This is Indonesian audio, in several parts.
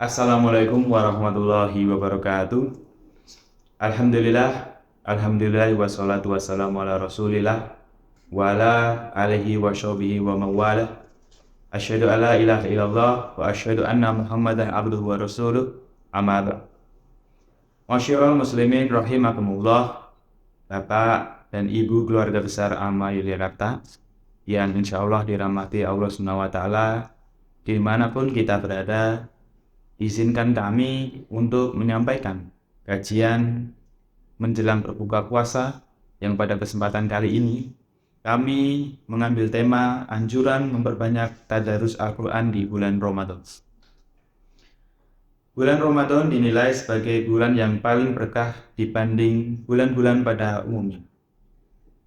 Assalamualaikum warahmatullahi wabarakatuh. Alhamdulillah wassalatu wassalamu ala rasulillah wa ala alihi wa sahbihi wa mawala. Asyhadu an la ilaha illallah wa asyhadu anna Muhammadan abduhu wa rasuluh. Amma ba'd. Masyiral muslimin rahimakumullah. Bapak dan Ibu keluarga besar Amma Yogyakarta yang insyaallah dirahmati Allah Subhanahu wa taala dimanapun kita berada. Izinkan kami untuk menyampaikan kajian menjelang berbuka puasa yang pada kesempatan kali ini kami mengambil tema anjuran memperbanyak tadarus Al-Quran di bulan Ramadan. Bulan Ramadan dinilai sebagai bulan yang paling berkah dibanding bulan-bulan pada umumnya.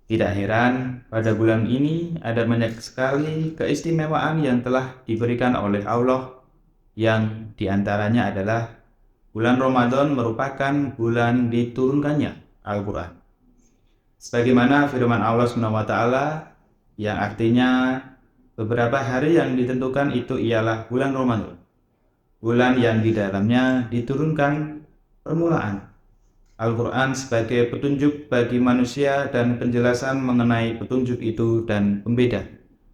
Tidak heran, pada bulan ini ada banyak sekali keistimewaan yang telah diberikan oleh Allah, yang diantaranya adalah bulan Ramadan merupakan bulan diturunkannya Al-Quran. Sebagaimana firman Allah SWT yang artinya beberapa hari yang ditentukan itu ialah bulan Ramadan. Bulan yang di dalamnya diturunkan permulaan Al-Quran sebagai petunjuk bagi manusia dan penjelasan mengenai petunjuk itu dan pembeda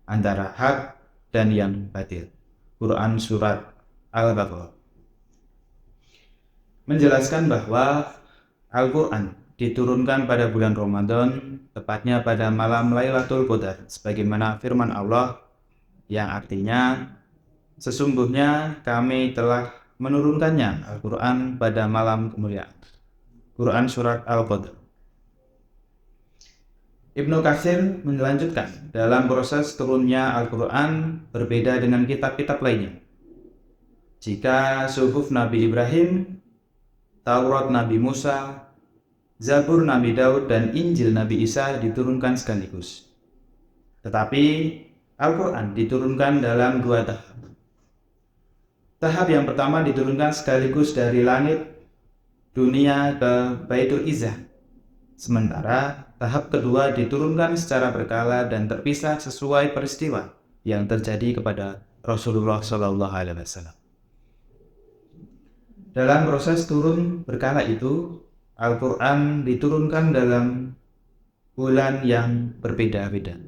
antara hak dan yang batil. Quran Surat Al-Baqarah menjelaskan bahwa Al-Quran diturunkan pada bulan Ramadan, tepatnya pada malam Lailatul Qadar, sebagaimana firman Allah yang artinya sesungguhnya kami telah menurunkannya Al-Quran pada malam kemuliaan. Quran Surat Al-Qadar. Ibnu Katsir melanjutkan, dalam proses turunnya Al-Quran berbeda dengan kitab-kitab lainnya. Jika Suhuf Nabi Ibrahim, Taurat Nabi Musa, Zabur Nabi Daud, dan Injil Nabi Isa diturunkan sekaligus. Tetapi Al-Quran diturunkan dalam dua tahap. Tahap yang pertama diturunkan sekaligus dari langit dunia ke Baitul Izzah. Sementara tahap kedua diturunkan secara berkala dan terpisah sesuai peristiwa yang terjadi kepada Rasulullah SAW. Dalam proses turun berkala itu, Al-Quran diturunkan dalam bulan yang berbeda-beda.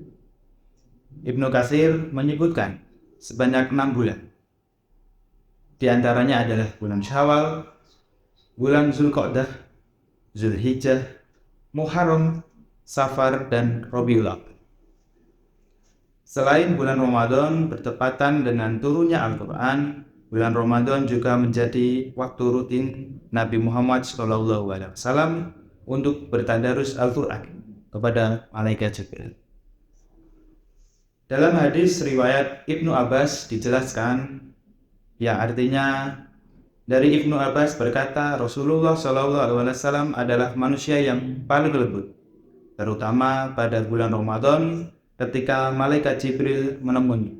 Ibnu Katsir menyebutkan sebanyak 6 bulan. Di antaranya adalah bulan Syawal, bulan Zulqa'dah, Zulhijjah, Muharram, Safar, dan Rabiul Awwal. Selain bulan Ramadan bertepatan dengan turunnya Al-Quran, bulan Ramadan juga menjadi waktu rutin Nabi Muhammad SAW untuk bertadarus Al-Quran kepada malaikat Jibril. Dalam hadis riwayat Ibnu Abbas dijelaskan, yang artinya dari Ibnu Abbas berkata, Rasulullah SAW adalah manusia yang paling lembut, terutama pada bulan Ramadan ketika malaikat Jibril menemuinya.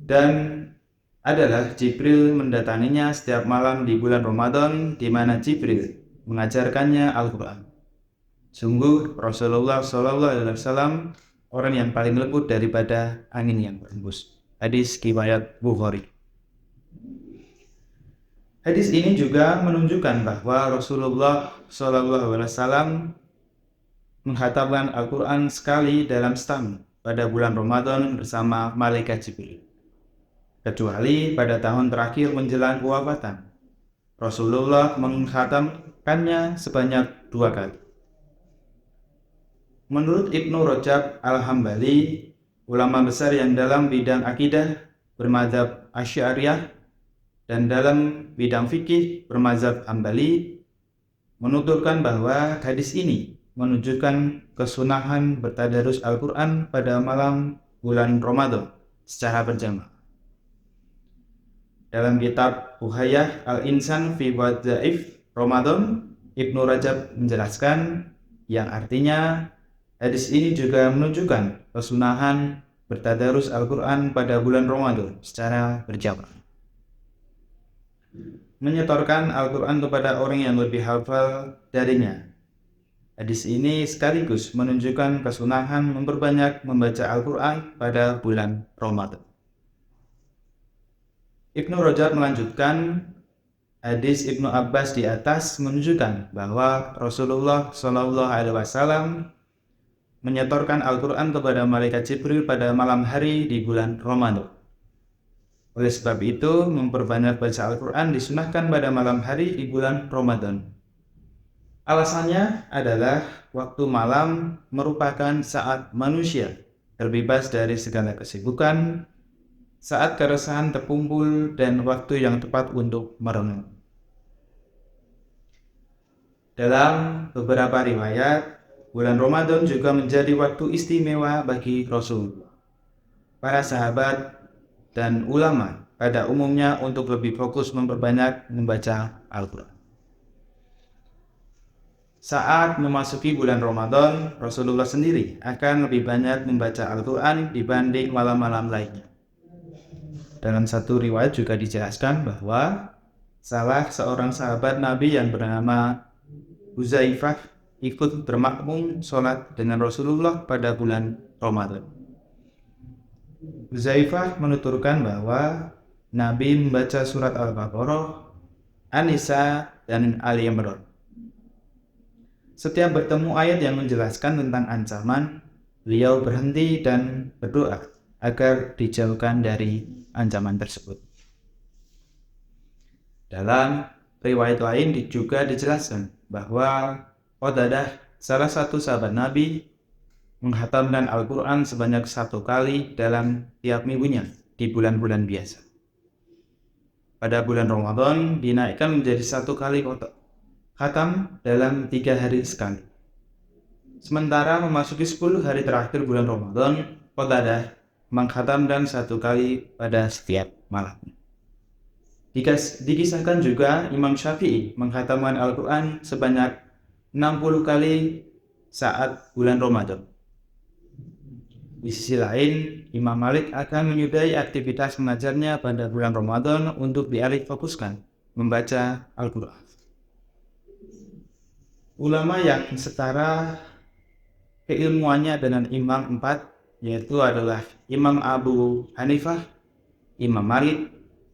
Dan adalah Jibril mendatanginya setiap malam di bulan Ramadan, di mana Jibril mengajarkannya Al-Quran. Sungguh Rasulullah SAW orang yang paling lembut daripada angin yang berhembus. Hadis riwayat Bukhari. Hadis ini juga menunjukkan bahwa Rasulullah SAW menghatamkan Al-Quran sekali dalam setahun pada bulan Ramadan bersama malaikat Jibril. Kecuali pada tahun terakhir menjelang kewafatan, Rasulullah menghatamkannya sebanyak 2 kali. Menurut Ibnu Rajab Al-Hambali, ulama besar yang dalam bidang akidah bermadzhab Asy'ariyah dan dalam bidang fikih bermadzhab Hambali, menuturkan bahwa hadis ini menunjukkan kesunahan bertadarus Al-Quran pada malam bulan Ramadan secara berjamaah. Dalam kitab Uhayah Al-Insan fi Wadzaif Ramadan, Ibnu Rajab menjelaskan, yang artinya hadis ini juga menunjukkan kesunahan bertadarus Al-Quran pada bulan Ramadan secara berjamaah. Menyetorkan Al-Quran kepada orang yang lebih hafal darinya. Hadis ini sekaligus menunjukkan kesunahan memperbanyak membaca Al-Quran pada bulan Ramadan. Ibnu Rajab melanjutkan, hadis Ibnu Abbas di atas menunjukkan bahwa Rasulullah Shallallahu Alaihi Wasallam menyetorkan Al-Quran kepada malaikat Jibril pada malam hari di bulan Ramadan. Oleh sebab itu, memperbanyak baca Al-Quran disunahkan pada malam hari di bulan Ramadan. Alasannya adalah waktu malam merupakan saat manusia terbebas dari segala kesibukan, saat keresahan terkumpul, dan waktu yang tepat untuk merenung. Dalam beberapa riwayat, bulan Ramadan juga menjadi waktu istimewa bagi Rasul, para sahabat, dan ulama pada umumnya untuk lebih fokus memperbanyak membaca Al-Quran. Saat memasuki bulan Ramadan, Rasulullah sendiri akan lebih banyak membaca Al-Quran dibanding malam-malam lainnya. Dalam satu riwayat juga dijelaskan bahwa salah seorang sahabat Nabi yang bernama Huzaifah ikut bermakmum sholat dengan Rasulullah pada bulan Ramadan. Huzaifah menuturkan bahwa Nabi membaca surat Al-Baqarah, An-Nisa, dan Ali Imran. Setiap bertemu ayat yang menjelaskan tentang ancaman, beliau berhenti dan berdoa agar dijauhkan dari ancaman tersebut. Dalam riwayat lain juga dijelaskan bahwa Qatadah, salah satu sahabat Nabi, menghatamkan Al-Quran sebanyak 1 kali dalam tiap minggunya di bulan-bulan biasa. Pada bulan Ramadan dinaikkan menjadi 1 kali khatam dalam 3 hari sekali. Sementara memasuki 10 hari terakhir bulan Ramadan, Qatadah menghatamkan 1 kali pada setiap malam. Dikisahkan juga Imam Syafi'i menghatamkan Al-Quran sebanyak 60 kali saat bulan Ramadan. Di sisi lain, Imam Malik akan menyudahi aktivitas mengajarnya pada bulan Ramadan untuk dialih fokuskan membaca Al-Quran. Ulama yang setara keilmuannya dengan Imam 4, yaitu adalah Imam Abu Hanifah, Imam Malik,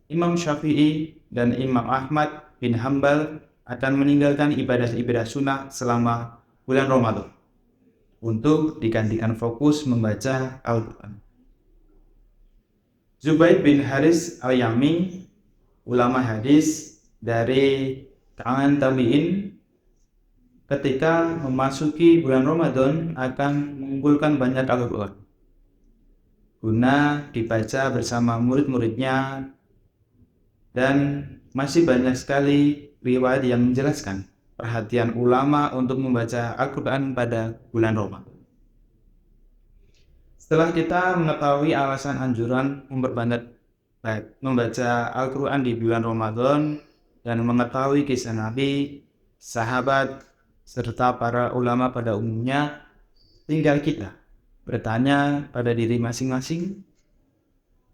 Imam Syafi'i, dan Imam Ahmad bin Hambal akan meninggalkan ibadah-ibadah sunnah selama bulan Ramadan untuk digantikan fokus membaca Al-Quran. Zubaid bin Haris al-Yami, ulama hadis dari kalangan tabi'in, ketika memasuki bulan Ramadan akan mengumpulkan banyak Al-Quran guna dibaca bersama murid-muridnya, dan masih banyak sekali riwayat yang menjelaskan perhatian ulama untuk membaca Al-Quran pada bulan Ramadan. Setelah kita mengetahui alasan anjuran memperbanyak membaca Al-Quran di bulan Ramadan dan mengetahui kisah Nabi, sahabat, serta para ulama pada umumnya, tinggal kita bertanya pada diri masing-masing,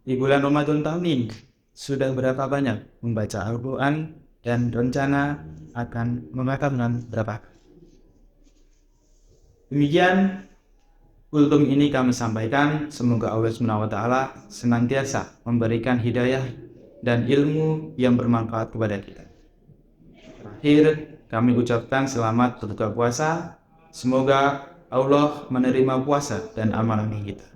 di bulan Ramadan tahun ini sudah berapa banyak membaca Al-Quran dan rencana akan menghatamkan berapa? Demikian kultum ini kami sampaikan. Semoga Allah SWT senantiasa memberikan hidayah dan ilmu yang bermanfaat kepada kita. Terakhir, kami ucapkan selamat berbuka puasa. Semoga Allah menerima puasa dan amalan kita.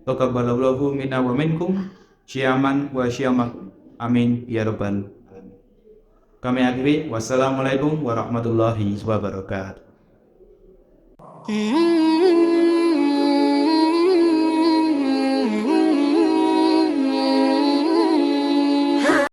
Taqabbalallahu minna wa minkum syiaman wa syiyamakum. Amin ya rabbal alamin. Kami akhiri. Wassalamualaikum warahmatullahi wabarakatuh.